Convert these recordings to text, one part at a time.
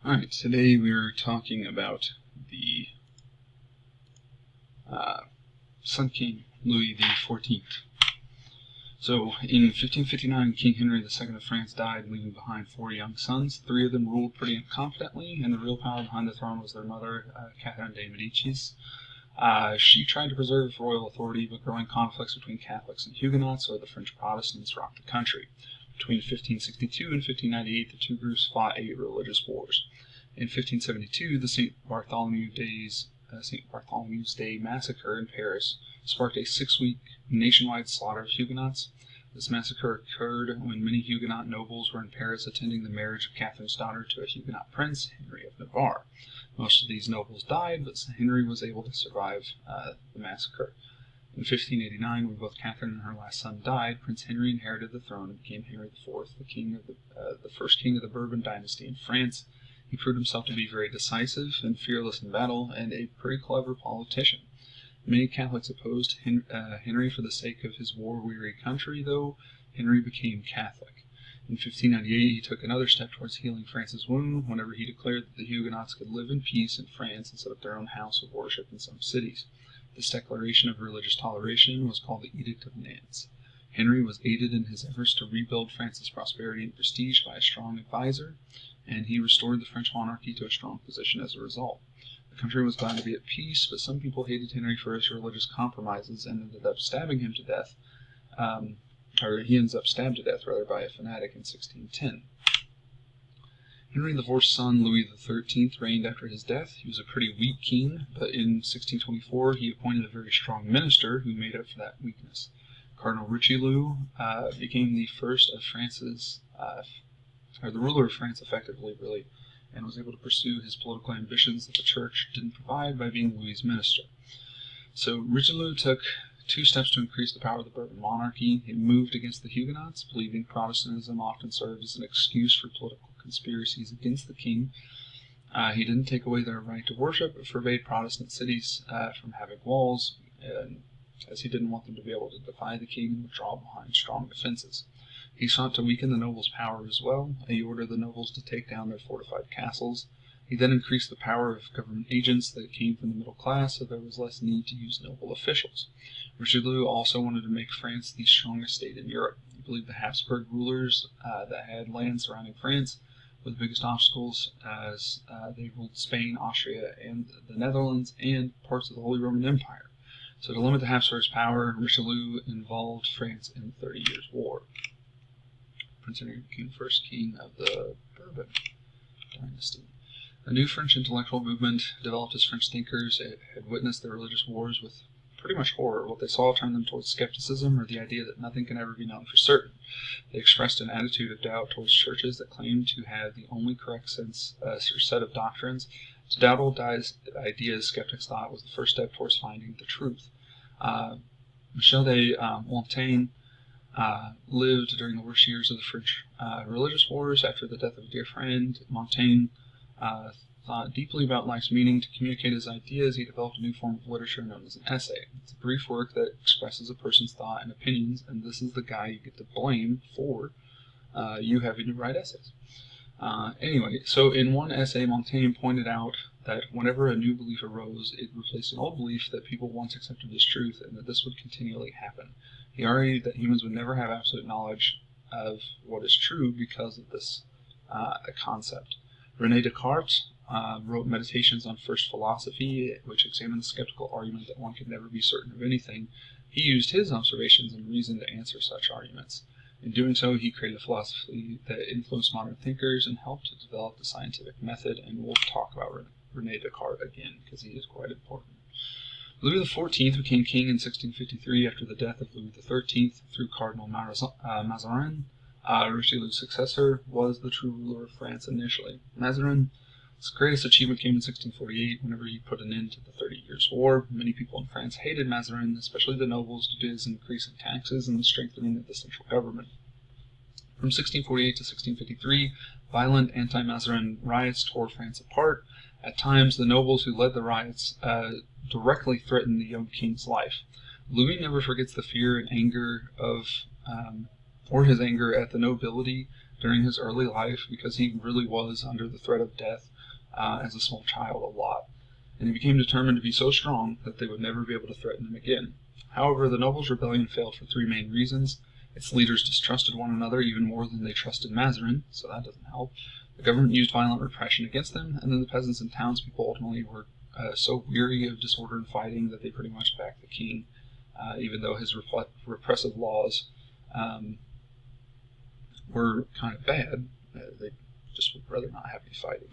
Alright, today we're talking about the Sun King, Louis XIV. So, in 1559, King Henry II of France died, leaving behind 4 young sons. 3 of them ruled pretty incompetently, and the real power behind the throne was their mother, Catherine de Medicis. She tried to preserve royal authority, but growing conflicts between Catholics and Huguenots, or the French Protestants, rocked the country. Between 1562 and 1598, the two groups fought 8 religious wars. In 1572, the St. Bartholomew's Day massacre in Paris sparked a 6-week nationwide slaughter of Huguenots. This massacre occurred when many Huguenot nobles were in Paris attending the marriage of Catherine's daughter to a Huguenot prince, Henry of Navarre. Most of these nobles died, but Henry was able to survive the massacre. In 1589, when both Catherine and her last son died, Prince Henry inherited the throne and became Henry IV, the first king of the Bourbon dynasty in France. He proved himself to be very decisive and fearless in battle, and a pretty clever politician. Many Catholics opposed Henry for the sake of his war-weary country, though Henry became Catholic. In 1598, he took another step towards healing France's wound whenever he declared that the Huguenots could live in peace in France and set up their own house of worship in some cities. This declaration of religious toleration was called the Edict of Nantes. Henry was aided in his efforts to rebuild France's prosperity and prestige by a strong advisor, and he restored the French monarchy to a strong position as a result. The country was glad to be at peace, but some people hated Henry for his religious compromises and ended up stabbing him to death, he ends up stabbed to death by a fanatic in 1610. Henry IV's son, Louis XIII, reigned after his death. He was a pretty weak king, but in 1624 he appointed a very strong minister who made up for that weakness. Cardinal Richelieu became the first of France's, the ruler of France effectively, really, and was able to pursue his political ambitions that the church didn't provide by being Louis's minister. So Richelieu took 2 steps to increase the power of the Bourbon monarchy. He moved against the Huguenots, believing Protestantism often served as an excuse for political conspiracies against the king. He didn't take away their right to worship, but forbade Protestant cities from having walls, as he didn't want them to be able to defy the king and withdraw behind strong defenses. He sought to weaken the nobles' power as well. He ordered the nobles to take down their fortified castles. He then increased the power of government agents that came from the middle class, so there was less need to use noble officials. Richelieu also wanted to make France the strongest state in Europe. He believed the Habsburg rulers that had land surrounding France were the biggest obstacles, as they ruled Spain, Austria, and the Netherlands, and parts of the Holy Roman Empire. So to limit the Habsburgs' power, Richelieu involved France in the 30 Years' War. Prince Henry became the first king of the Bourbon dynasty. A new French intellectual movement developed as French thinkers had witnessed the religious wars with pretty much horror. What they saw turned them towards skepticism, or the idea that nothing can ever be known for certain. They expressed an attitude of doubt towards churches that claimed to have the only correct set of doctrines. To doubt old ideas, skeptics thought was the first step towards finding the truth. Michel de Montaigne lived during the worst years of the French religious wars. After the death of a dear friend, Montaigne thought deeply about life's meaning. To communicate his ideas, he developed a new form of literature known as an essay. It's a brief work that expresses a person's thought and opinions, and this is the guy you get to blame for you having to write essays. Anyway, so in one essay, Montaigne pointed out that whenever a new belief arose, it replaced an old belief that people once accepted as truth, and that this would continually happen. He argued that humans would never have absolute knowledge of what is true because of this concept. René Descartes wrote Meditations on First Philosophy, which examined the skeptical argument that one could never be certain of anything. He used his observations and reason to answer such arguments. In doing so, he created a philosophy that influenced modern thinkers and helped to develop the scientific method, and we'll talk about René Descartes again, because he is quite important. Louis XIV became king in 1653 after the death of Louis XIII through Cardinal Mazarin. Richelieu's successor was the true ruler of France initially. Mazarin's greatest achievement came in 1648, whenever he put an end to the 30 Years' War. Many people in France hated Mazarin, especially the nobles, due to his increase in taxes and the strengthening of the central government. From 1648 to 1653, violent anti-Mazarin riots tore France apart. At times, the nobles who led the riots directly threatened the young king's life. Louis never forgets the fear and anger or his anger at the nobility during his early life, because he really was under the threat of death. as a small child a lot, and he became determined to be so strong that they would never be able to threaten him again. However, the nobles' rebellion failed for three main reasons. Its leaders distrusted one another even more than they trusted Mazarin, so that doesn't help. The government used violent repression against them, and then the peasants and townspeople ultimately were so weary of disorder and fighting that they pretty much backed the king, even though his repressive laws were kind of bad. They just would rather not have any fighting.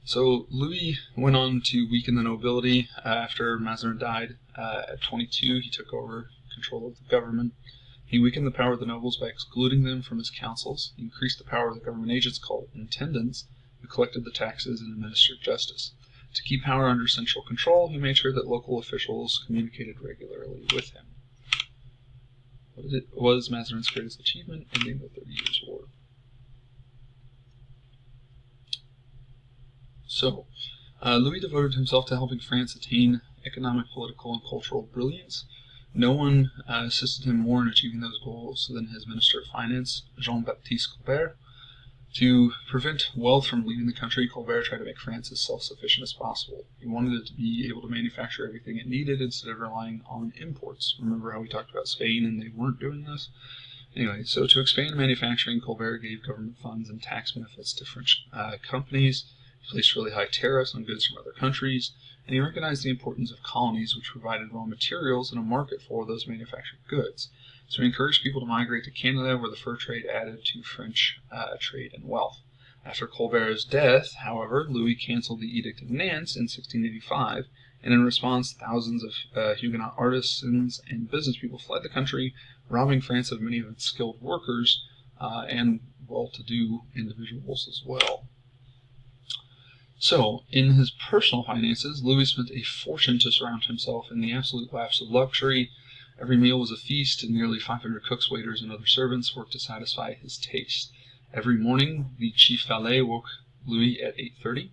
So Louis went on to weaken the nobility after Mazarin died. At 22, he took over control of the government. He weakened the power of the nobles by excluding them from his councils. He increased the power of the government agents called intendants, who collected the taxes and administered justice. To keep power under central control, he made sure that local officials communicated regularly with him. What was Mazarin's greatest achievement? Ending the 30 Years' War. So, Louis devoted himself to helping France attain economic, political, and cultural brilliance. No one assisted him more in achieving those goals than his Minister of Finance, Jean-Baptiste Colbert. To prevent wealth from leaving the country, Colbert tried to make France as self-sufficient as possible. He wanted it to be able to manufacture everything it needed instead of relying on imports. Remember how we talked about Spain and they weren't doing this? Anyway, so to expand manufacturing, Colbert gave government funds and tax benefits to French companies. He placed really high tariffs on goods from other countries, and he recognized the importance of colonies, which provided raw materials and a market for those manufactured goods. So he encouraged people to migrate to Canada, where the fur trade added to French trade and wealth. After Colbert's death, however, Louis canceled the Edict of Nantes in 1685, and in response, thousands of Huguenot artisans and business people fled the country, robbing France of many of its skilled workers and well-to-do individuals as well. So, in his personal finances, Louis spent a fortune to surround himself in the absolute laps of luxury. Every meal was a feast, and nearly 500 cooks, waiters, and other servants worked to satisfy his taste. Every morning, the chief valet woke Louis at 8:30.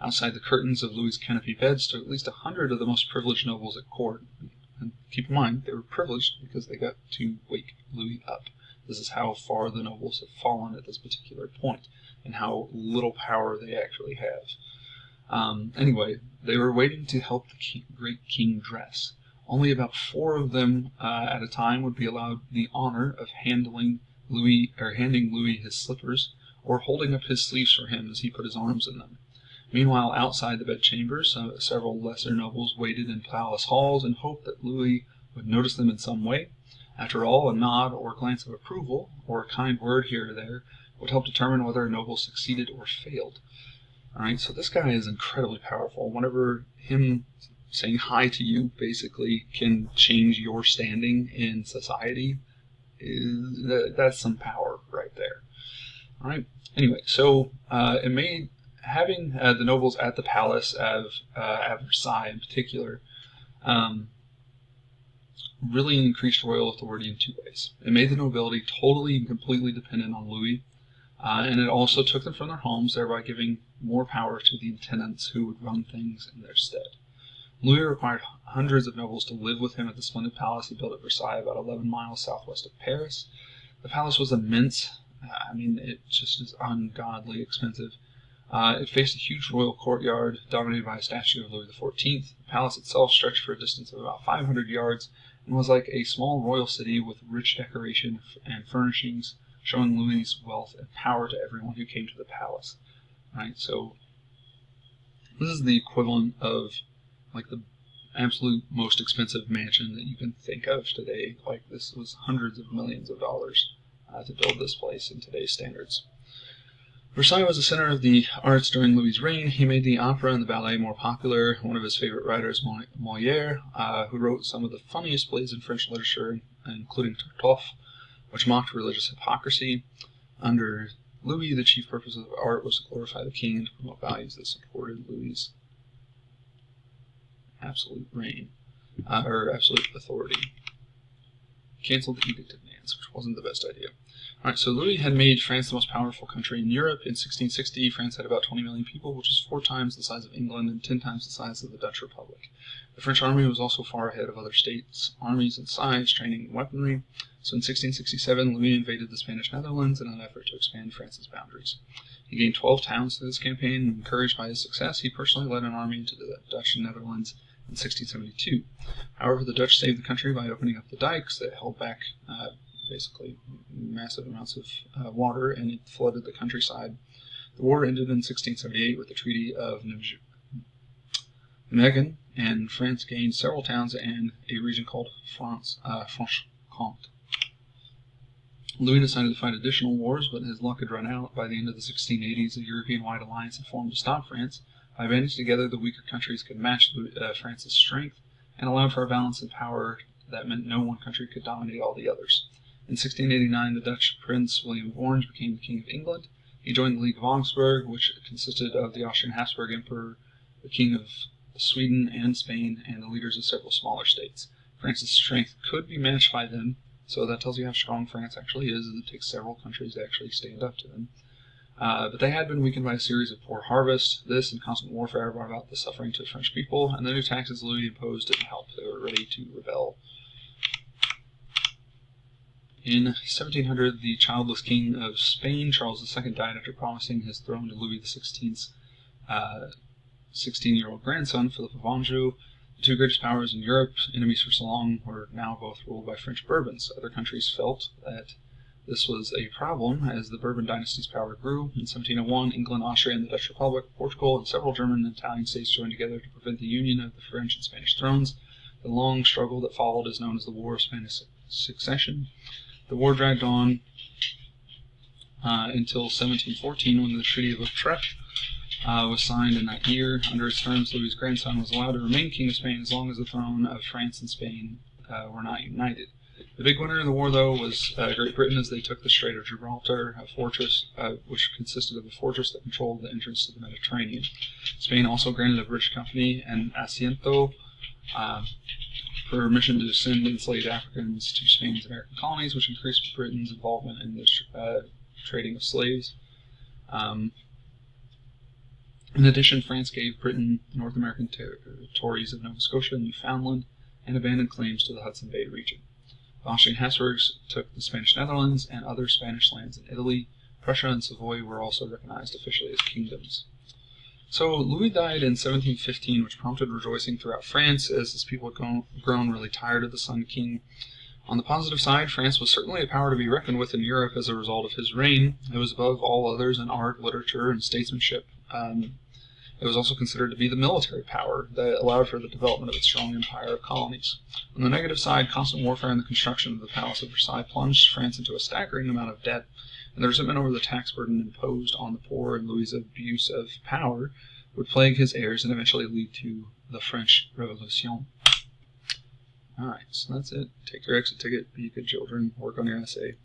Outside the curtains of Louis's canopy bed stood at least 100 of the most privileged nobles at court. And keep in mind, they were privileged because they got to wake Louis up. This is how far the nobles have fallen at this particular point, and how little power they actually have. Anyway, they were waiting to help the great king dress. Only about 4 of them at a time would be allowed the honor of handing Louis his slippers, or holding up his sleeves for him as he put his arms in them. Meanwhile, outside the bedchambers, several lesser nobles waited in palace halls and hoped that Louis would notice them in some way. After all, a nod or glance of approval, or a kind word here or there, would help determine whether a noble succeeded or failed. Alright, so this guy is incredibly powerful. Whenever him saying hi to you basically can change your standing in society, that's some power right there. Alright, anyway, so it made having the nobles at the palace at Versailles in particular really increased royal authority in 2 ways. It made the nobility totally and completely dependent on Louis, and it also took them from their homes, thereby giving more power to the intendants who would run things in their stead. Louis required hundreds of nobles to live with him at the splendid palace he built at Versailles, about 11 miles southwest of Paris. The palace was immense. It just is ungodly expensive. It faced a huge royal courtyard dominated by a statue of Louis XIV. The palace itself stretched for a distance of about 500 yards and was like a small royal city with rich decoration and furnishings, showing Louis' wealth and power to everyone who came to the palace. Right, so this is the equivalent of like the absolute most expensive mansion that you can think of today. Like, this was hundreds of millions of dollars to build this place in today's standards. Versailles was the center of the arts during Louis' reign. He made the opera and the ballet more popular. One of his favorite writers, Molière, who wrote some of the funniest plays in French literature, including Tartuffe, which mocked religious hypocrisy. Under Louis, the chief purpose of art was to glorify the king and to promote values that supported Louis' absolute reign, or absolute authority. Canceled the Edict of Nantes, which wasn't the best idea. Alright, so Louis had made France the most powerful country in Europe. In 1660, France had about 20 million people, which is 4 times the size of England and 10 times the size of the Dutch Republic. The French army was also far ahead of other states' armies in size, training, and weaponry. So in 1667, Louis invaded the Spanish Netherlands in an effort to expand France's boundaries. He gained 12 towns through this campaign, and encouraged by his success, he personally led an army into the Dutch Netherlands in 1672. However, the Dutch saved the country by opening up the dikes that held back basically massive amounts of water, and it flooded the countryside. The war ended in 1678 with the Treaty of Nijmegen, and France gained several towns and a region called Franche-Comté. Louis decided to fight additional wars, but his luck had run out. By the end of the 1680s, a European-wide alliance had formed to stop France. By banding together, the weaker countries could match France's strength and allowed for a balance in power that meant no one country could dominate all the others. In 1689, the Dutch Prince William of Orange became the King of England. He joined the League of Augsburg, which consisted of the Austrian Habsburg Emperor, the King of Sweden and Spain, and the leaders of several smaller states. France's strength could be matched by them, so that tells you how strong France actually is. It takes several countries to actually stand up to them. But they had been weakened by a series of poor harvests. This and constant warfare brought about the suffering to the French people, and the new taxes Louis imposed didn't help. They were ready to rebel. In 1700, the childless king of Spain, Charles II, died after promising his throne to Louis XVI's 16-year-old grandson, Philip of Anjou. The two greatest powers in Europe, enemies for so long, were now both ruled by French Bourbons. Other countries felt that this was a problem as the Bourbon dynasty's power grew. In 1701, England, Austria, and the Dutch Republic, Portugal, and several German and Italian states joined together to prevent the union of the French and Spanish thrones. The long struggle that followed is known as the War of Spanish Succession. The war dragged on until 1714, when the Treaty of Utrecht was signed in that year. Under its terms, Louis's grandson was allowed to remain King of Spain as long as the throne of France and Spain were not united. The big winner in the war, though, was Great Britain, as they took the Strait of Gibraltar, a fortress which consisted of a fortress that controlled the entrance to the Mediterranean. Spain also granted the British company an asiento, permission to send enslaved Africans to Spain's American colonies, which increased Britain's involvement in the trading of slaves. In addition, France gave Britain North American territories of Nova Scotia and Newfoundland and abandoned claims to the Hudson Bay region. The Austrian Habsburgs took the Spanish Netherlands and other Spanish lands in Italy. Prussia and Savoy were also recognized officially as kingdoms. So Louis died in 1715, which prompted rejoicing throughout France, as his people had grown really tired of the Sun King. On the positive side, France was certainly a power to be reckoned with in Europe as a result of his reign. It was above all others in art, literature, and statesmanship. It was also considered to be the military power that allowed for the development of its strong empire of colonies. On the negative side, constant warfare and the construction of the Palace of Versailles plunged France into a staggering amount of debt, and the resentment over the tax burden imposed on the poor and Louis's abuse of power would plague his heirs and eventually lead to the French Revolution. Alright, so that's it. Take your exit ticket, be good children, work on your essay.